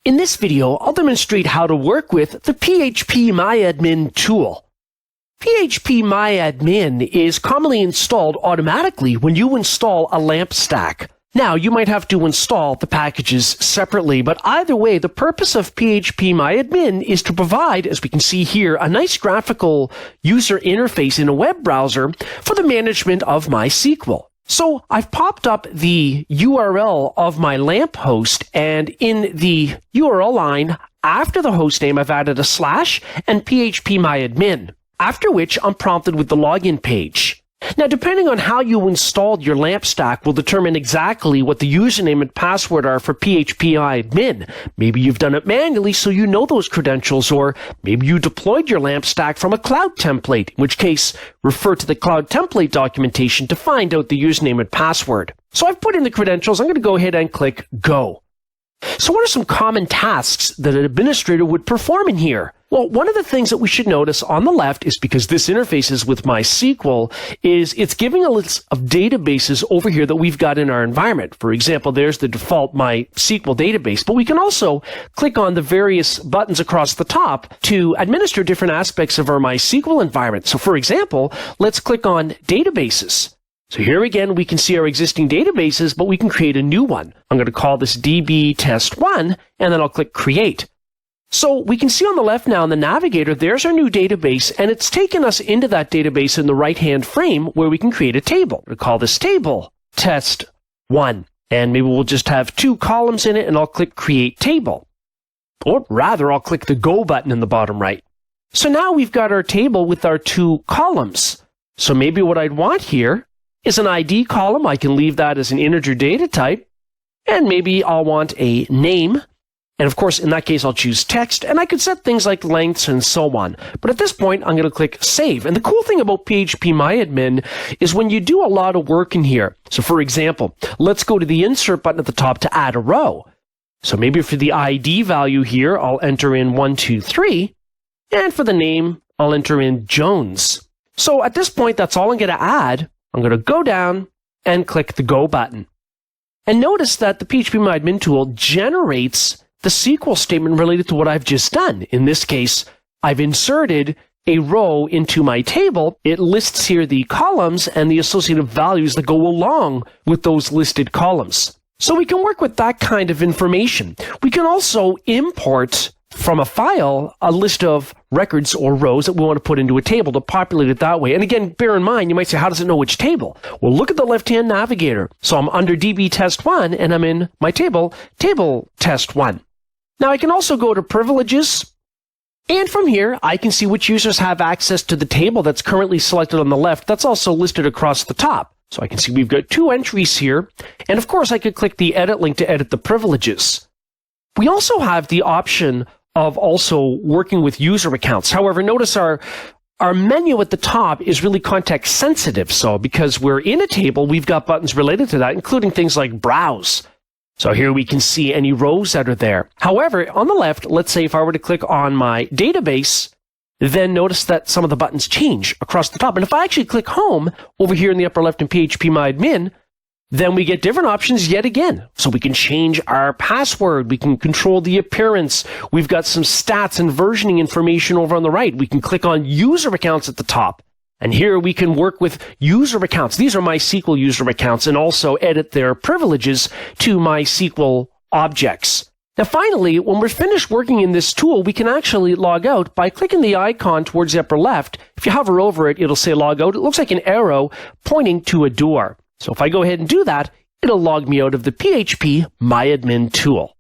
In this video, I'll demonstrate how to work with the PHP MyAdmin tool. PHP MyAdmin is commonly installed automatically when you install a LAMP stack. Now, you might have to install the packages separately, but either way, the purpose of PHP MyAdmin is to provide, as we can see here, a nice graphical user interface in a web browser for the management of MySQL. So I've popped up the URL of my LAMP host, and in the URL line, after the host name, I've added a slash and PHP MyAdmin, after which I'm prompted with the login page. Now, depending on how you installed your LAMP stack will determine exactly what the username and password are for PHP MyAdmin. Maybe you've done it manually so you know those credentials, or maybe you deployed your LAMP stack from a cloud template, in which case, refer to the cloud template documentation to find out the username and password. So I've put in the credentials. I'm going to go ahead and click Go. So what are some common tasks that an administrator would perform in here? Well, one of the things that we should notice on the left is, because this interface is with MySQL, is it's giving a list of databases over here that we've got in our environment. For example, there's the default MySQL database, but we can also click on the various buttons across the top to administer different aspects of our MySQL environment. So for example, let's click on Databases. So here again, we can see our existing databases, but we can create a new one. I'm going to call this DB Test1, and then I'll click Create. So we can see on the left now in the navigator, there's our new database, and it's taken us into that database in the right-hand frame where we can create a table. We'll call this table Test1, and maybe we'll just have 2 columns in it, and I'll click Create Table. Or rather, I'll click the Go button in the bottom right. So now we've got our table with our 2 columns. So maybe what I'd want here is an ID column. I can leave that as an integer data type, and maybe I'll want a name. And of course, in that case, I'll choose text, and I could set things like lengths and so on. But at this point, I'm going to click Save. And the cool thing about PHP MyAdmin is when you do a lot of work in here. So for example, let's go to the Insert button at the top to add a row. So maybe for the ID value here, I'll enter in 123, and for the name, I'll enter in Jones. So at this point, that's all I'm going to add. I'm going to go down and click the Go button. And notice that the PHP MyAdmin tool generates the SQL statement related to what I've just done. In this case, I've inserted a row into my table. It lists here the columns and the associated values that go along with those listed columns. So we can work with that kind of information. We can also import from a file a list of records or rows that we want to put into a table to populate it that way. And again, bear in mind, you might say, how does it know which table? Well, look at the left-hand navigator. So I'm under DB Test1, and I'm in my table, Table Test1. Now I can also go to Privileges, and from here, I can see which users have access to the table that's currently selected on the left. That's also listed across the top. So I can see we've got 2 entries here, and of course I could click the Edit link to edit the privileges. We also have the option of also working with user accounts. However, notice our menu at the top is really context sensitive. So because we're in a table, we've got buttons related to that, including things like Browse. So here we can see any rows that are there. However, on the left, let's say if I were to click on my database, then notice that some of the buttons change across the top. And if I actually click Home over here in the upper left in PHP MyAdmin, then we get different options yet again. So we can change our password. We can control the appearance. We've got some stats and versioning information over on the right. We can click on user accounts at the top. And here we can work with user accounts. These are MySQL user accounts, and also edit their privileges to MySQL objects. Now finally, when we're finished working in this tool, we can actually log out by clicking the icon towards the upper left. If you hover over it, it'll say log out. It looks like an arrow pointing to a door. So if I go ahead and do that, it'll log me out of the PHP MyAdmin tool.